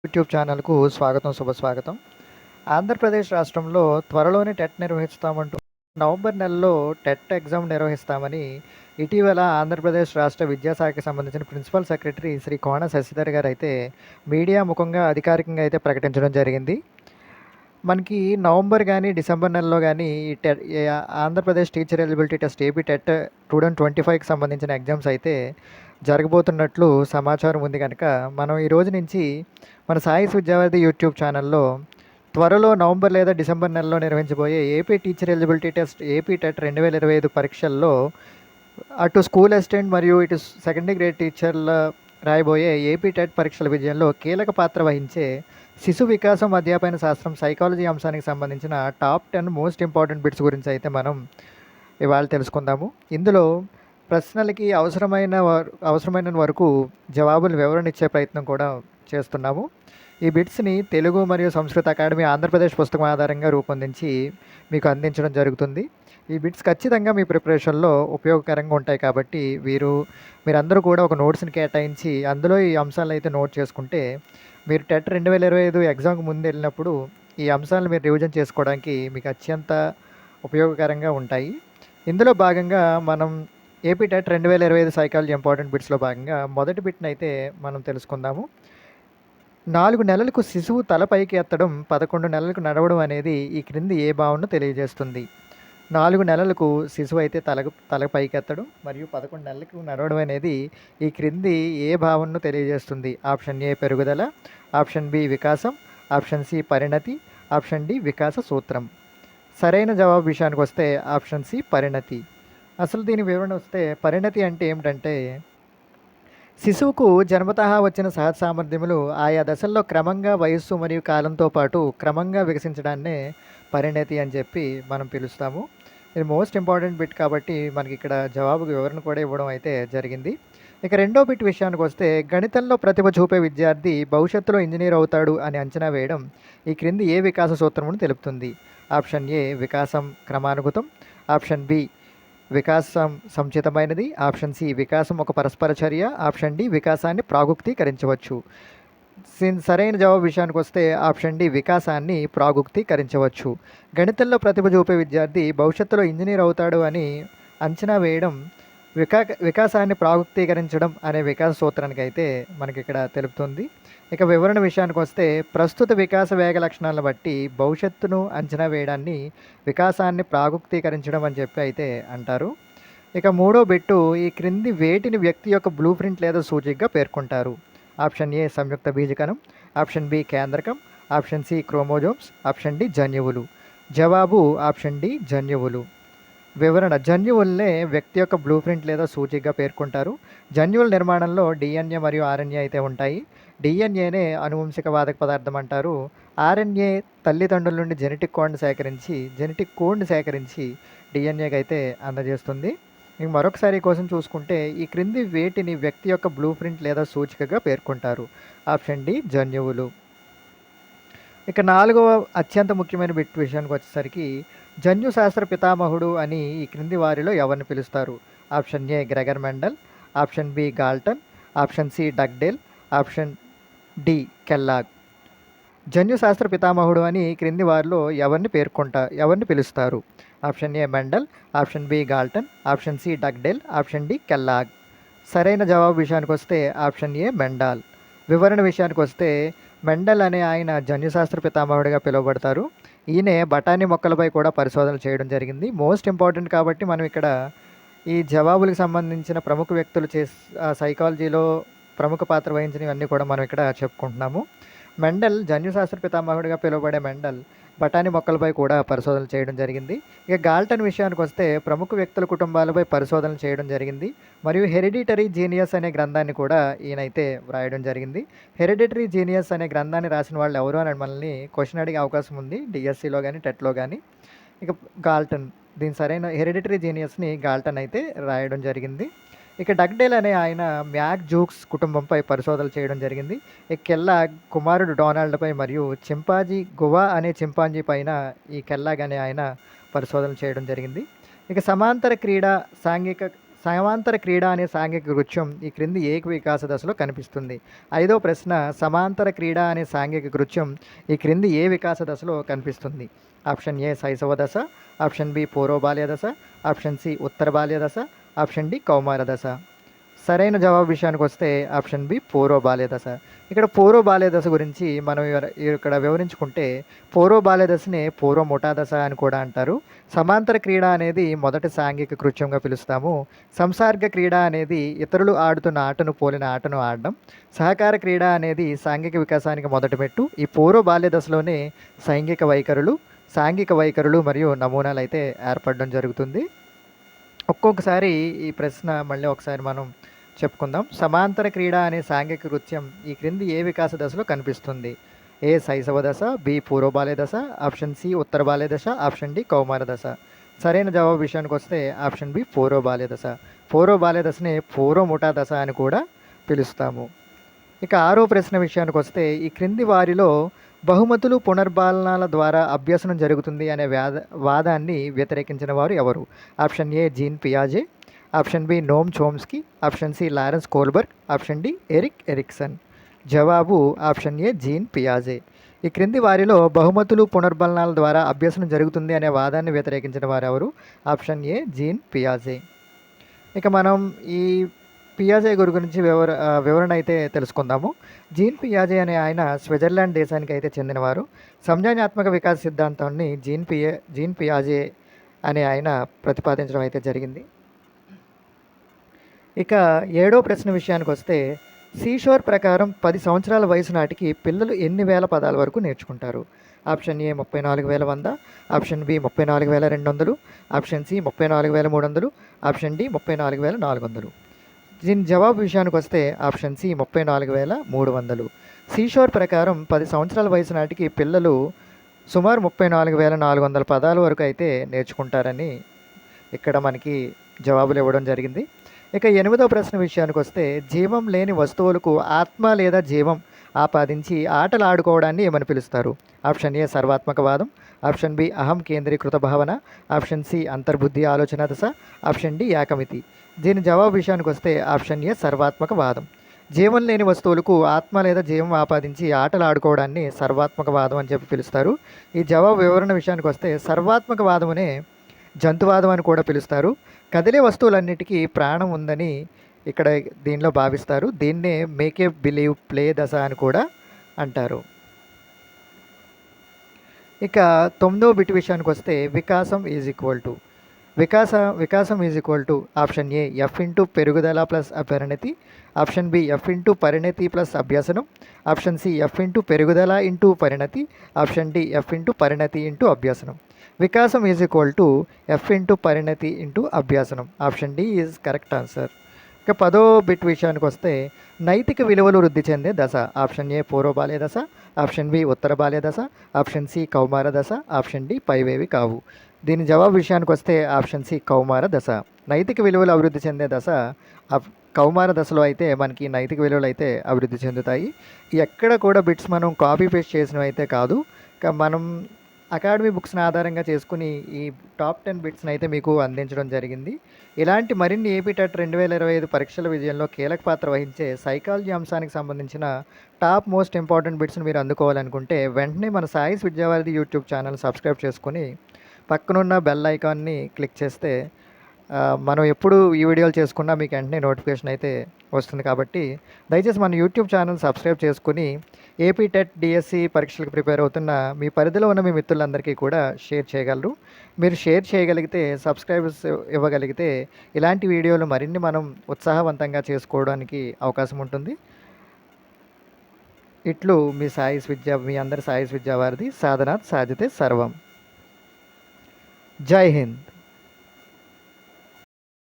YouTube ఛానల్‌కు స్వాగతం, శుభస్వాగతం. ఆంధ్రప్రదేశ్ రాష్ట్రంలో త్వరలోనే టెట్ నిర్వహిస్తామంటూ నవంబర్ నెలలో టెట్ ఎగ్జామ్ నిర్వహిస్తామని ఇటీవల ఆంధ్రప్రదేశ్ రాష్ట్ర విద్యాశాఖకి సంబంధించిన ప్రిన్సిపల్ సెక్రటరీ శ్రీ కోన శశిధర్ గారైతే మీడియా ముఖంగా అధికారికంగా అయితే ప్రకటించడం జరిగింది. మనకి నవంబర్ గానీ, డిసెంబర్ నెలలో గానీ ఈ Andhra Pradesh teacher eligibility test AP TET 2025కి సంబంధించిన ఎగ్జామ్స్ అయితే జరగబోతున్నట్లు సమాచారం ఉంది కనుక, మనం ఈ రోజు నుంచి మన సాయిస్ విద్యావారిధి యూట్యూబ్ ఛానల్లో త్వరలో నవంబర్ లేదా డిసెంబర్ నెలలో నిర్వహించబోయే AP teacher eligibility test AP TET 2025 పరీక్షల్లో అటు స్కూల్ అసిస్టెంట్ మరియు ఇటు సెకండరీ గ్రేడ్ టీచర్ల రాయబోయే ఏపీ టెట్ పరీక్షల విజయంలో కీలక పాత్ర వహించే శిశు వికాసం అధ్యాపన శాస్త్రం సైకాలజీ అంశానికి సంబంధించిన టాప్ 10 మోస్ట్ ఇంపార్టెంట్ బిట్స్ గురించి అయితే మనం ఇవాళ తెలుసుకుందాము. ఇందులో ప్రశ్నలకి అవసరమైన వరకు జవాబులు వివరణ ఇచ్చే ప్రయత్నం కూడా చేస్తున్నాము. ఈ బిట్స్ని తెలుగు మరియు సంస్కృత అకాడమీ ఆంధ్రప్రదేశ్ పుస్తకం ఆధారంగా రూపొందించి మీకు అందించడం జరుగుతుంది. ఈ బిట్స్ ఖచ్చితంగా మీ ప్రిపరేషన్లో ఉపయోగకరంగా ఉంటాయి కాబట్టి మీరందరూ కూడా ఒక నోట్స్ని కేటాయించి అందులో ఈ అంశాలను అయితే నోట్ చేసుకుంటే మీరు టెట్ 2025 ఎగ్జామ్కి ముందు వెళ్ళినప్పుడు ఈ అంశాలను మీరు రివిజన్ చేసుకోవడానికి మీకు అత్యంత ఉపయోగకరంగా ఉంటాయి. ఇందులో భాగంగా మనం ఏపీ టెట్ 2025 సైకాలజీ ఇంపార్టెంట్ బిట్స్లో భాగంగా మొదటి బిట్ని అయితే మనం తెలుసుకుందాము. 4 నెలలకు శిశువు తల పైకి ఎత్తడం, 11 నెలలకు నడవడం అనేది ఈ క్రింది ఏ భావనను తెలియజేస్తుంది? 4 నెలలకు శిశువు అయితే తల పైకి ఎత్తడం మరియు 11 నెలలకు నడవడం అనేది ఈ క్రింది ఏ భావనను తెలియజేస్తుంది? ఆప్షన్ ఏ పెరుగుదల, ఆప్షన్ బి వికాసం, ఆప్షన్ సి పరిణతి, ఆప్షన్ డి వికాస సూత్రం. సరైన జవాబు విషయానికి వస్తే ఆప్షన్ సి పరిణతి. అసలు దీని వివరణ వస్తే పరిణతి అంటే ఏమిటంటే, శిశువుకు జన్మతః వచ్చిన సహజ సామర్థ్యములు ఆయా దశల్లో క్రమంగా వయస్సు మరియు కాలంతో పాటు క్రమంగా వికసించడాన్నే పరిణతి అని చెప్పి మనం పిలుస్తాము. ఇది మోస్ట్ ఇంపార్టెంట్ బిట్ కాబట్టి మనకి ఇక్కడ జవాబుకు వివరణ కూడా ఇవ్వడం అయితే జరిగింది. ఇక రెండో బిట్ విషయానికి వస్తే, గణితంలో ప్రతిభ చూపే విద్యార్థి భవిష్యత్తులో ఇంజనీర్ అవుతాడు అని అంచనా వేయడం ఈ క్రింది ఏ వికాస సూత్రమును తెలుపుతుంది? ఆప్షన్ ఏ వికాసం క్రమానుగతం, ఆప్షన్ బి వికాసం సంచితమైనది, ఆప్షన్ సి వికాసం ఒక పరస్పర చర్య, ఆప్షన్ డి వికాసాన్ని ప్రాగుక్తీకరించవచ్చు. సరైన జవాబు విషయానికి వస్తే ఆప్షన్ డి వికాసాన్ని ప్రాగుక్తీకరించవచ్చు. గణితంలో ప్రతిభ చూపే విద్యార్థి భవిష్యత్తులో ఇంజనీర్ అవుతాడు అని అంచనా వేయడం వికాసాన్ని ప్రాగుక్తీకరించడం అనే వికాస సూత్రానికి అయితే మనకి ఇక్కడ తెలుపుతుంది. ఇక వివరణ విషయానికి వస్తే, ప్రస్తుత వికాస వేగ లక్షణాలను బట్టి భవిష్యత్తును అంచనా వేయడాన్ని వికాసాన్ని ప్రాగుక్తీకరించడం అని చెప్పి అయితే అంటారు. ఇక మూడో బిట్టు, ఈ క్రింది వేటిని వ్యక్తి యొక్క బ్లూ ప్రింట్ లేదా సూచికగా పేర్కొంటారు? ఆప్షన్ ఏ సంయుక్త బీజకణం, ఆప్షన్ బి కేంద్రకం, option C chromosomes, option D జన్యువులు. జవాబు ఆప్షన్ డి జన్యువులు. వివరణ, జన్యువులనే వ్యక్తి యొక్క బ్లూ ప్రింట్ లేదా సూచికగా పేర్కొంటారు. జన్యువుల నిర్మాణంలో డిఎన్ఏ మరియు ఆర్ఎన్ఏ అయితే ఉంటాయి. డిఎన్ఏనే అనువంశిక వాదక పదార్థం అంటారు. ఆర్ఎన్ఏ తల్లిదండ్రుల నుండి జెనెటిక్ కోడ్ని సేకరించి డిఎన్ఏకి అయితే అందజేస్తుంది. ఇంక మరొకసారి కోసం చూసుకుంటే, ఈ క్రింది వేటిని వ్యక్తి యొక్క బ్లూ ప్రింట్ లేదా సూచికగా పేర్కొంటారు? ఆప్షన్ డి జన్యువులు. ఇక నాలుగవ అత్యంత ముఖ్యమైన బిట్ విషయానికి వచ్చేసరికి, జన్యు శాస్త్ర పితామహుడు అని ఈ క్రింది వారిలో ఎవరిని పిలుస్తారు? Option A Gregor Mendel, option B Galton, option C Dugdale, option D Kellogg. జన్యు శాస్త్ర పితామహుడు అని ఈ క్రింది వారిలో ఎవరిని పిలుస్తారు? Option A Mendel, option B Galton, option C Dugdale, option D Kellogg. సరైన జవాబు విషయానికి వస్తే ఆప్షన్ ఏ మెండాల్. వివరణ విషయానికి వస్తే, మెండల్ అనే ఆయన జన్యుశాస్త్ర పితామహుడిగా పిలువబడతారు. ఈయనే బఠానీ మొక్కలపై కూడా పరిశోధనలు చేయడం జరిగింది. మోస్ట్ ఇంపార్టెంట్ కాబట్టి మనం ఇక్కడ ఈ జవాబులకు సంబంధించిన ప్రముఖ వ్యక్తులు సైకాలజీలో ప్రముఖ పాత్ర వహించినవన్నీ కూడా మనం ఇక్కడ చెప్పుకుంటున్నాము. మెండల్ జన్యుశాస్త్ర పితామహుడిగా పిలువబడే మెండల్ బఠానీ మొక్కలపై కూడా పరిశోధనలు చేయడం జరిగింది. ఇక గాల్టన్ విషయానికి వస్తే, ప్రముఖ వ్యక్తుల కుటుంబాలపై పరిశోధనలు చేయడం జరిగింది మరియు హెరిడిటరీ జీనియస్ అనే గ్రంథాన్ని కూడా ఈయనైతే వ్రాయడం జరిగింది. హెరిడిటరీ జీనియస్ అనే గ్రంథాన్ని రాసిన వాళ్ళు ఎవరు అని మనల్ని క్వశ్చన్ అడిగే అవకాశం ఉంది డిఎస్సిలో కానీ టెట్లో కానీ. ఇక గాల్టన్, దీని సరైన హెరిడిటరీ జీనియస్ని గాల్టన్ అయితే రాయడం జరిగింది. ఇక డగ్డేల్ అనే ఆయన మ్యాక్ జూక్స్ కుటుంబంపై పరిశోధనలు చేయడం జరిగింది. ఈ కెల్లాగ్ కుమారుడు డొనాల్డ్పై మరియు చింపాంజీ గువా అనే చింపాంజీ పైన ఈ కెల్లాగ్ అనే ఆయన పరిశోధనలు చేయడం జరిగింది. ఇక సమాంతర క్రీడా సమాంతర క్రీడ అనే సాంఘిక కృత్యం ఈ క్రింది ఏ వికాస దశలో కనిపిస్తుంది? 5వ ప్రశ్న, సమాంతర క్రీడ అనే సాంఘిక కృత్యం ఈ క్రింది ఏ వికాస దశలో కనిపిస్తుంది? ఆప్షన్ ఏ శైశవ దశ, ఆప్షన్ బి పూర్వ బాల్య దశ, ఆప్షన్ సి ఉత్తర బాల్య దశ, ఆప్షన్ డి కౌమార దశ. సరైన జవాబు విషయానికి వస్తే ఆప్షన్ బి పూర్వ బాల్య దశ. ఇక్కడ పూర్వ బాల్య దశ గురించి మనం ఇక్కడ వివరించుకుంటే, పూర్వ బాల్య దశనే పూర్వ ముఠా దశ అని కూడా అంటారు. సమాంతర క్రీడ అనేది మొదటి సాంఘిక కృత్యంగా పిలుస్తాము. సంసర్గ క్రీడ అనేది ఇతరులు ఆడుతున్న ఆటను పోలిన ఆటను ఆడడం. సహకార క్రీడ అనేది సాంఘిక వికాసానికి మొదటి మెట్టు. ఈ పూర్వ బాల్య దశలోనే సాంఘిక వైఖరులు మరియు నమూనాలు అయితే ఏర్పడడం జరుగుతుంది. ఒక్కొక్కసారి ఈ ప్రశ్న మళ్ళీ ఒకసారి మనం చెప్పుకుందాం. సమాంతర క్రీడ అనే సాంఘిక కృత్యం ఈ క్రింది ఏ వికాస దశలో కనిపిస్తుంది? ఏ శైశవ దశ, బి పూర్వ బాల్య దశ, ఆప్షన్ సి ఉత్తర బాల్య దశ, ఆప్షన్ డి కౌమార దశ. సరైన జవాబు విషయానికి వస్తే ఆప్షన్ బి పూర్వ బాల్య దశ. పూర్వ బాల్య దశని పూర్వ ముఠా దశ అని కూడా పిలుస్తాము. ఇక 6వ ప్రశ్న విషయానికి వస్తే, ఈ క్రింది వారిలో బహుమతులు పునర్బాలనాల ద్వారా అభ్యసనం జరుగుతుంది అనే వాదాన్ని వ్యతిరేకించిన వారు ఎవరు? ఆప్షన్ ఏ జీన్ పియాజే, option B Noam Chomsky, option C Lawrence Kohlberg, option D Erik Erikson. జవాబు ఆప్షన్ ఏ జీన్ పియాజే. ఈ క్రింది వారిలో బహుమతులు పునర్బలనాల ద్వారా అభ్యసనం జరుగుతుంది అనే వాదాన్ని వ్యతిరేకించిన వారు ఎవరు? ఆప్షన్ ఏ జీన్ పియాజే. ఇక మనం ఈ పియాజే గురించి వివరణ అయితే తెలుసుకుందాము. జీన్ పియాజే అనే ఆయన స్విట్జర్లాండ్ దేశానికి అయితే చెందినవారు. సంజ్ఞానాత్మక వికాస సిద్ధాంతాన్ని జీన్ పియాజే అనే ఆయన ప్రతిపాదించడం అయితే జరిగింది. ఇక 7వ ప్రశ్న విషయానికి వస్తే, సీషోర్ ప్రకారం 10 సంవత్సరాల వయసు నాటికి పిల్లలు ఎన్ని వేల పదాల వరకు నేర్చుకుంటారు? Option A 34,100, option B 34,200, option C 34,300, option D 34,400. దీని జవాబు విషయానికి వస్తే ఆప్షన్ సి 34,300. సీషోర్ ప్రకారం 10 సంవత్సరాల వయసు నాటికి పిల్లలు సుమారు 34,400 పదాల వరకు అయితే నేర్చుకుంటారని ఇక్కడ మనకి జవాబులు ఇవ్వడం జరిగింది. ఇక 8వ ప్రశ్న విషయానికి వస్తే, జీవం లేని వస్తువులకు ఆత్మ లేదా జీవం ఆపాదించి ఆటలు ఆడుకోవడాన్ని ఏమని పిలుస్తారు? ఆప్షన్ ఏ సర్వాత్మకవాదం, ఆప్షన్ బి అహం కేంద్రీకృత భావన, ఆప్షన్ సి అంతర్బుద్ధి ఆలోచన దశ, ఆప్షన్ డి ఏకమితి. దీని జవాబు విషయానికి వస్తే ఆప్షన్ ఏ సర్వాత్మకవాదం. జీవం లేని వస్తువులకు ఆత్మ లేదా జీవం ఆపాదించి ఆటలు ఆడుకోవడాన్ని సర్వాత్మకవాదం అని చెప్పి పిలుస్తారు. ఈ జవాబు వివరణ విషయానికి వస్తే, సర్వాత్మకవాదమునే జంతువాదం అని కూడా పిలుస్తారు. కదిలే వస్తువులన్నిటికీ ప్రాణం ఉందని ఇక్కడ దీనిలో భావిస్తారు. దీన్నే మేక్ ఏ బిలీవ్ ప్లే దశ అని కూడా అంటారు. ఇక 9వ బిట్ విషయానికి వస్తే, వికాసం is equal to option A F into పెరుగుదల ప్లస్ పరిణతి, ఆప్షన్ బి ఎఫ్ ఇంటూ పరిణతి ప్లస్ అభ్యసనం, ఆప్షన్ సి ఎఫ్ ఇంటూ పెరుగుదల ఇంటూ పరిణతి, ఆప్షన్ డి ఎఫ్ ఇంటూ పరిణతి ఇంటూ అభ్యసనం. వికాసం is equal to F into పరిణతి ఇంటూ అభ్యాసనం. Option D is correct answer. ఇక 10వ బిట్ విషయానికి వస్తే, నైతిక విలువలు వృద్ధి చెందే దశ. ఆప్షన్ ఏ పూర్వ బాల్య దశ, ఆప్షన్ బి ఉత్తర బాల్య దశ, ఆప్షన్ సి కౌమార దశ, ఆప్షన్ డి పైవేవి కావు. దీని జవాబు విషయానికి వస్తే ఆప్షన్ సి కౌమార దశ. నైతిక విలువలు అభివృద్ధి చెందే దశ కౌమార దశలో అయితే మనకి నైతిక విలువలు అయితే అభివృద్ధి చెందుతాయి. ఎక్కడ కూడా బిట్స్ మనం కాపీ పేస్ట్ చేసినవి అయితే కాదు. మనం అకాడమీ బుక్స్ని ఆధారంగా చేసుకుని ఈ టాప్ 10 బిట్స్ని అయితే మీకు అందించడం జరిగింది. ఇలాంటి మరిన్ని ఏపీ టెట్ 2025 పరీక్షల విజయంలో కీలక పాత్ర వహించే సైకాలజీ అంశానికి సంబంధించిన టాప్ మోస్ట్ ఇంపార్టెంట్ బిట్స్ని మీరు అందుకోవాలనుకుంటే వెంటనే మన సాయిస్ విద్యావారిధి యూట్యూబ్ ఛానల్ సబ్స్క్రైబ్ చేసుకుని పక్కనున్న బెల్ ఐకాన్ని క్లిక్ చేస్తే మనం ఎప్పుడు ఈ వీడియోలు చేసుకున్నా మీకు వెంటనే నోటిఫికేషన్ అయితే వస్తుంది. కాబట్టి దయచేసి మన యూట్యూబ్ ఛానల్ సబ్స్క్రైబ్ చేసుకుని ఏపీ టెట్ డిఎస్సి పరీక్షలకు ప్రిపేర్ అవుతున్న మీ పరిధిలో ఉన్న మీ మిత్రులందరికీ కూడా షేర్ చేయగలరు. మీరు షేర్ చేయగలిగితే, సబ్స్క్రైబర్స్ ఇవ్వగలిగితే ఇలాంటి వీడియోలు మరిన్ని మనం ఉత్సాహవంతంగా చేసుకోవడానికి అవకాశం ఉంటుంది. ఇట్లు మీ అందరి సాయిస్ విద్యావారిధి. సాధనాత్ సాధితే సర్వం. జై హింద్.